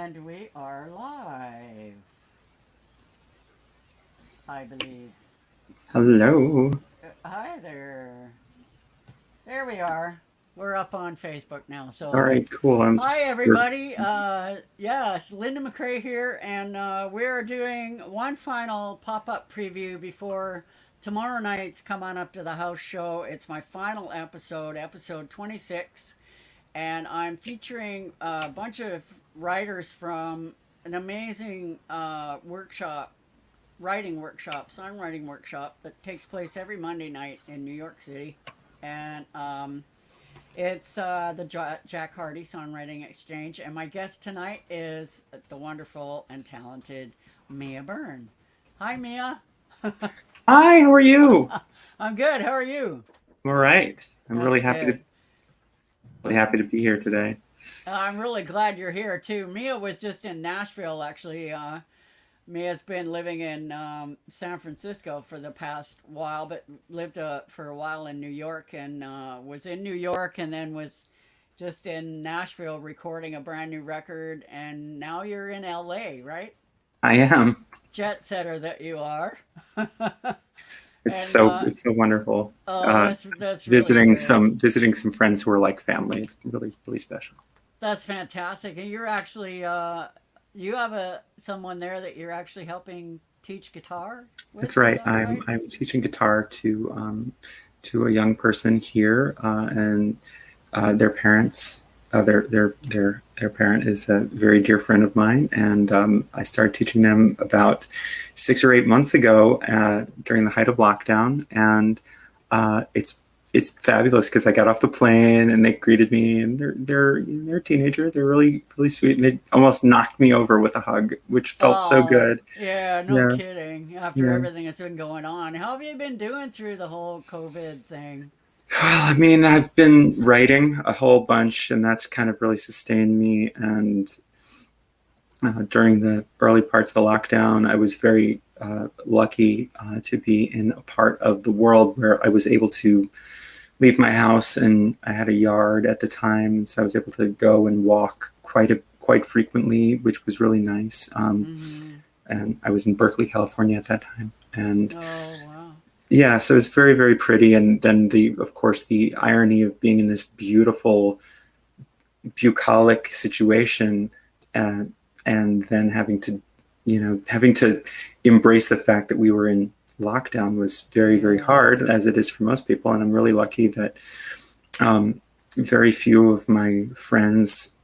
And we are live, I believe. Hello. Hi there. There we are. We're up on Facebook now. All So, right, cool. I'm hi just everybody. It's Linda McCrae here, and we're doing one final pop up preview before tomorrow night's Come On Up to the House show. It's my final episode, episode 26, and I'm featuring a bunch of writers from an amazing writing workshop, songwriting workshop that takes place every Monday night in New York City. And it's the Jack Hardy Songwriting Exchange. And my guest tonight is the wonderful and talented Mya Byrne. Hi, Mya. Hi, how are you? I'm good. How are you? I'm all right. I'm That's really happy to good. be here today. I'm really glad you're here too. Mya was just in Nashville actually. Mia's been living in San Francisco for the past while, but lived for a while in New York, and was in New York and then was just in Nashville recording a brand new record. And now you're in LA, right? I am. Jet setter that you are. It's and so wonderful. oh, Uh, that's really visiting good. some friends who are like family. It's really special. That's fantastic. And you're actually you have a someone there that you're actually helping teach guitar That's with. Is right. that I'm right? I'm teaching guitar to a young person here, and their parents. Their parent is a very dear friend of mine, and I started teaching them about 6 or 8 months ago during the height of lockdown, and it's fabulous because I got off the plane and they greeted me, and they're a teenager. They're really sweet, and they almost knocked me over with a hug, which felt so Oh, good. yeah, no Yeah, kidding. After yeah. everything that's been going on, how have you been doing through the whole COVID thing? Well, I mean, I've been writing a whole bunch, and that's kind of really sustained me. And during the early parts of the lockdown, I was very lucky to be in a part of the world where I was able to leave my house, and I had a yard at the time, so I was able to go and walk quite frequently, which was really nice. Mm-hmm. And I was in Berkeley, California at that time, and Oh, wow. yeah, so it's very pretty. And then of course, the irony of being in this beautiful bucolic situation, and then having to embrace the fact that we were in lockdown was very Yeah. hard, as it is for most people. And I'm really lucky that um, very few of my friends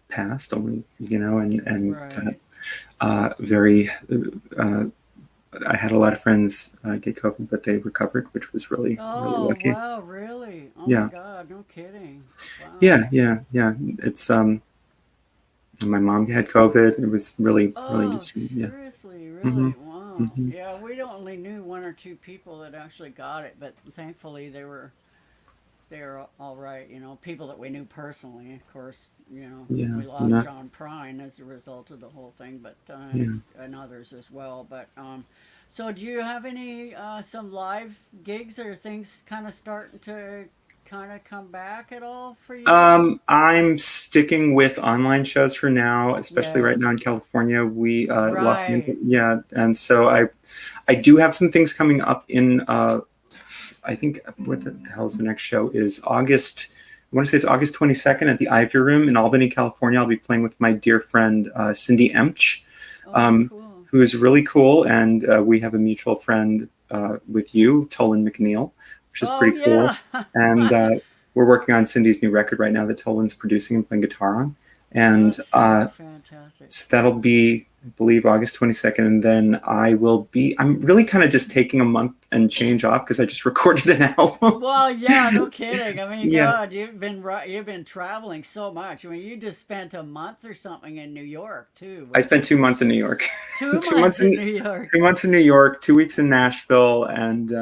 passed, only and that Right. very uh, I had a lot of friends get COVID, but they recovered, which was really Oh, lucky. wow, really? Oh my Yeah, God, no kidding. Wow. yeah. It's my mom had COVID. It was really Oh, just yeah. seriously, hmm really? Wow. hmm Yeah, we only knew one or two people that actually got it, but thankfully they were all right. People that we knew personally. Of course, Yeah, we lost not John Prine as a result of the whole thing, but yeah. and others as well. But so do you have any some live gigs or things kind of starting to kind of come back at all for you? I'm sticking with online shows for now, especially right Yeah. now in California. We Los Right. Angeles, yeah, and so I do have some things coming up in I think what the hell is the next show is August. I want to say it's August 22nd at the Ivy Room in Albany, California. I'll be playing with my dear friend Cindy Emch, Oh, um, cool. who is really cool, and we have a mutual friend with you, Tolan McNeil, which is Oh pretty cool. yeah. And we're working on Cindy's new record right now that Tolan's producing and playing guitar on, and That's so fantastic. so that'll be, I believe, August 22nd. And then I'm really kind of just taking a month and change off because I just recorded an album. Well, yeah, no kidding. I mean, Yeah. God, you've been traveling so much. I mean, you just spent a month or something in New York too, I which spent is 2 months in New York, two 2 months months in in New York. 2 months in New York, 2 weeks in Nashville, and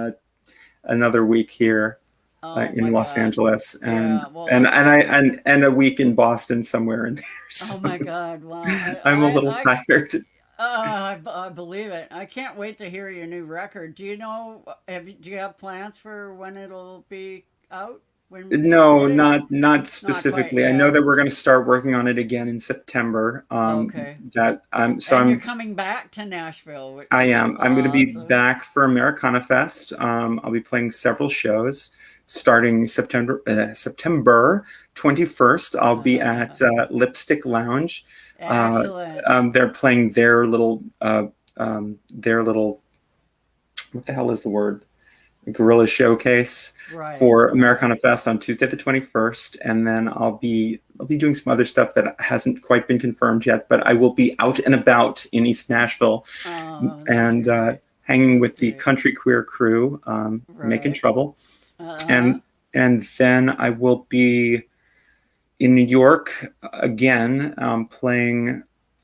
another week here Oh in my Los God. Angeles, Yeah. Well, and a week in Boston somewhere in there. oh So my God. Wow. I'm a little tired. I believe it. I can't wait to hear your new record. Do you have plans for when it'll be out? when you're No, getting? not Not quite specifically. I know yet. that we're going to start working on it again in September. Okay. That so And you're I'm coming back to Nashville, which I is am. I'm going to be awesome. back for Americana Fest. I'll be playing several shows starting September 21st. I'll be at Lipstick Lounge. Uh, Excellent. they're playing their little what the hell is the word? Guerrilla showcase Right, for right. Americana Fest on Tuesday the 21st, and then I'll be doing some other stuff that hasn't quite been confirmed yet, but I will be out and about in East Nashville Oh, that's and great. hanging That's with the great. country queer crew, making Right. trouble, Uh-huh. and then I will be in New York again, playing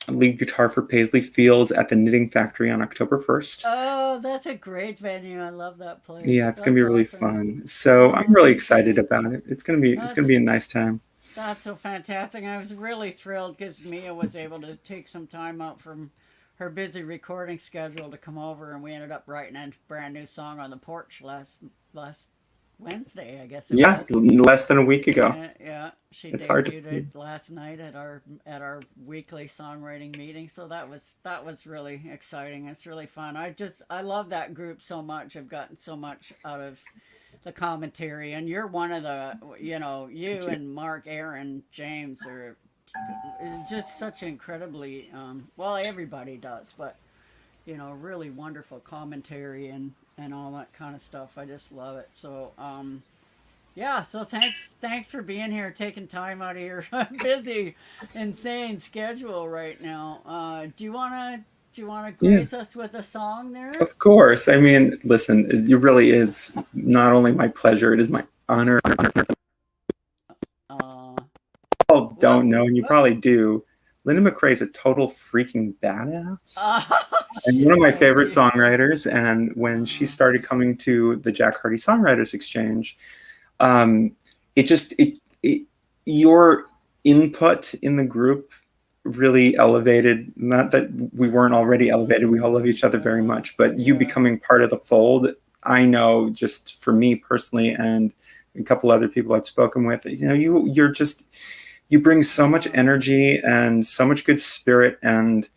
lead guitar for Paisley Fields at the Knitting Factory on October 1st. Oh, that's a great venue. I love that place. Yeah, it's gonna be That's really awesome. fun. So I'm Oh, really that's excited great. about it. It's gonna be a That's nice time. that's so fantastic. I was really thrilled because Mia was able to take some time out from her busy recording schedule to come over, and we ended up writing a brand new song on the porch last Wednesday, I guess it Yeah, was. less than a week ago. And yeah, she It's hard to debuted believe. it last night at our weekly songwriting meeting. So that was really exciting. It's really fun. I love that group so much. I've gotten so much out of the commentary, and you're one of the you Thank you. and Mark, Aaron, James are just such incredibly well, everybody does, but really wonderful commentary and all that kind of stuff. I just love it. So yeah, so thanks for being here, taking time out of your busy, insane schedule right now. Do you wanna Yeah, grace us with a song there? of course. I mean, listen, it really is not only my pleasure, it is my honor. Uh, People what don't know, and you what? probably do. Linda McRae is a total freaking badass. Oh And one of shit! my Thank favorite you. songwriters. And when she started coming to the Jack Hardy Songwriters Exchange, um, it your input in the group really elevated. Not that we weren't already elevated, we all love each other very much, but you Yeah. becoming part of the fold, I know, just for me personally and a couple other people I've spoken with, you bring so much Oh, energy and so much good spirit, and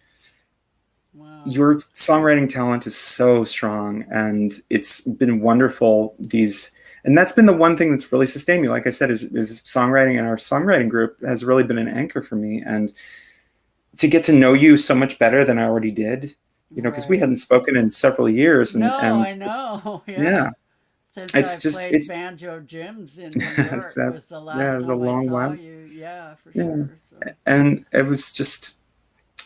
wow. your songwriting talent is so strong, and it's been wonderful. And that's been the one thing that's really sustained me. Like I said, is songwriting, and our songwriting group has really been an anchor for me. And to get to know you so much better than I already did, because we Right. hadn't spoken in several years, No, and I know. Yeah. yeah, Since it's I just played it's Banjo Gyms in New York was the yeah, it last was a time I long saw while. you. Yeah, for Yeah, sure. So, and it was just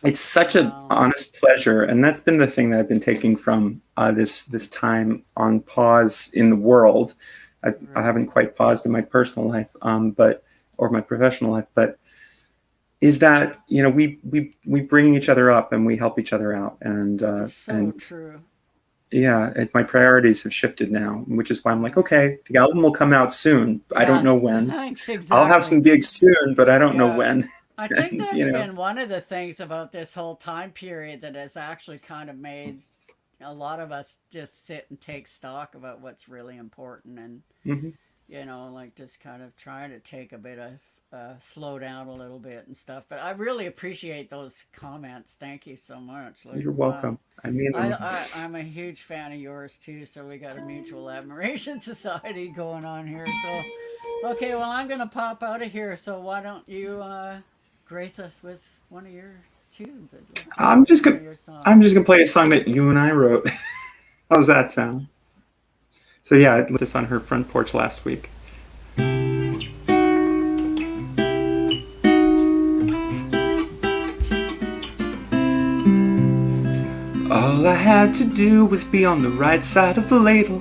it's such an wow. honest pleasure, and that's been the thing that I've been taking from this time on pause in the world. I haven't Right. quite paused in my personal life, but or my professional life, but is that we bring each other up and we help each other out, It's so and true. yeah, my priorities have shifted now, which is why I'm like, Right. okay, the album will come out soon. I don't know Yes, when. I'll have exactly. some gigs soon, but I don't know Yeah. when. I think And that's been one of the things about this whole time period that has actually kind of made a lot of us just sit and take stock about what's really important and, mhm, like just kind of trying to take a bit of slow down a little bit and stuff. But I really appreciate those comments. Thank you so much. Like, you're wow. welcome. I mean them. I'm a huge fan of yours too, so we got a mutual admiration society going on here. So, okay, well, I'm gonna pop out of here. So why don't you grace us with one of your tunes? I'd love to I'm hear just one gonna of your I'm songs. just gonna play a song that you and I wrote. How's that sound? So yeah, I put this on her front porch last week. All I had to do was be on the right side of the ladle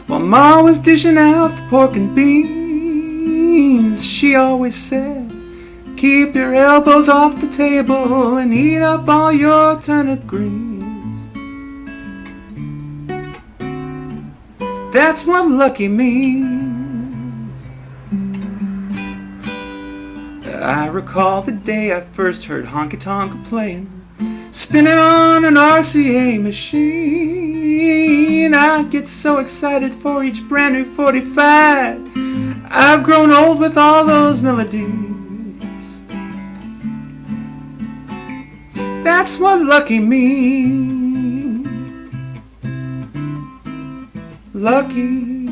while Ma was dishing out the pork and beans. She always said, keep your elbows off the table and eat up all your turnip greens. That's what lucky means. I recall the day I first heard Honky Tonk playing, spinning on an RCA machine. I get so excited for each brand new 45. I've grown old with all those melodies. That's what lucky means. Lucky,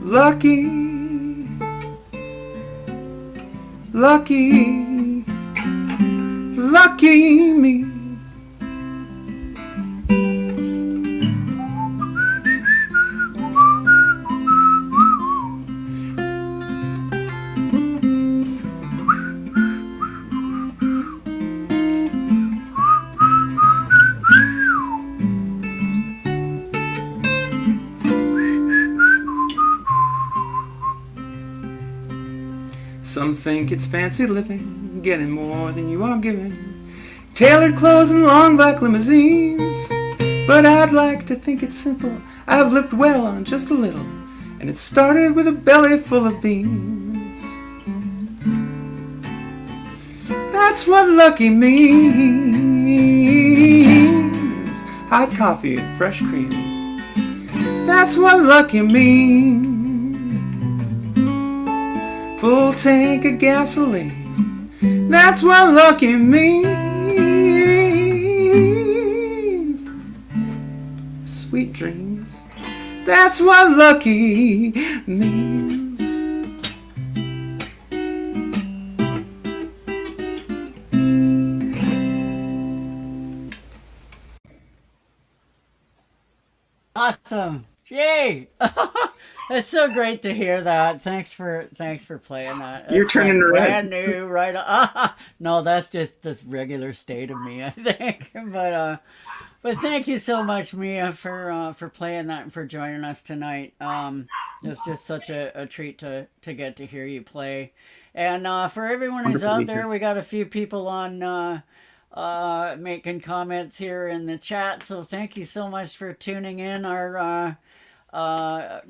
lucky, lucky, lucky me. Some think it's fancy living, getting more than you are giving. Tailored clothes and long black limousines. But I'd like to think it's simple. I've lived well on just a little, and it started with a belly full of beans. That's what lucky means. Hot coffee and fresh cream. That's what lucky means. Full tank of gasoline. That's what lucky means. Sweet dreams. That's what lucky means. Awesome. Yay. It's so great to hear that. Thanks for playing that. You're turning like red. Brand new, right? No, that's just this regular state of me, I think. But thank you so much, Mia, for playing that and for joining us tonight. It's just such a treat to get to hear you play. And for everyone who's Wonderful to out be here. there, we got a few people on making comments here in the chat. So thank you so much for tuning in. Our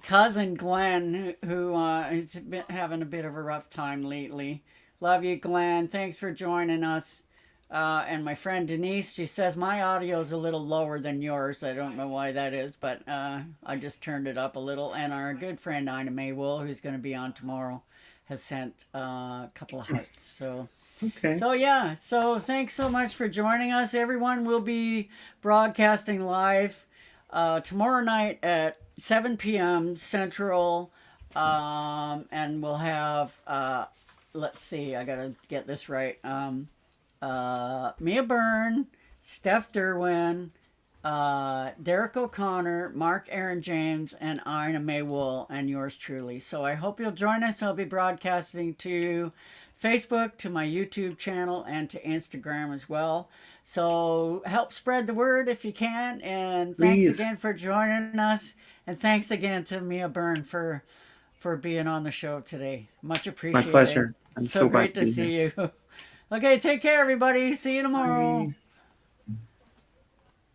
cousin Glenn, who has been having a bit of a rough time lately. Love you, Glenn. Thanks for joining us. And my friend Denise, she says my audio is a little lower than yours. I don't know why that is, but I just turned it up a little. And our good friend Ina May Wool, who's going to be on tomorrow, has sent a couple of hearts. So Okay. so yeah, so thanks so much for joining us. Everyone will be broadcasting live tomorrow night at 7 p.m. Central, and we'll have let's see, I gotta get this right. Mya Byrne, Steph Derwin, Derek O'Connor, Mark Aaron James, and Ina May Wool, and yours truly. So I hope you'll join us. I'll be broadcasting to Facebook, to my YouTube channel, and to Instagram as well. So help spread the word if you can. And thanks Please. again for joining us. And thanks again to Mya Byrne for being on the show today. Much My appreciated. pleasure. I'm So so glad great to to be see here. you. Okay, take care, everybody. See you tomorrow. Bye.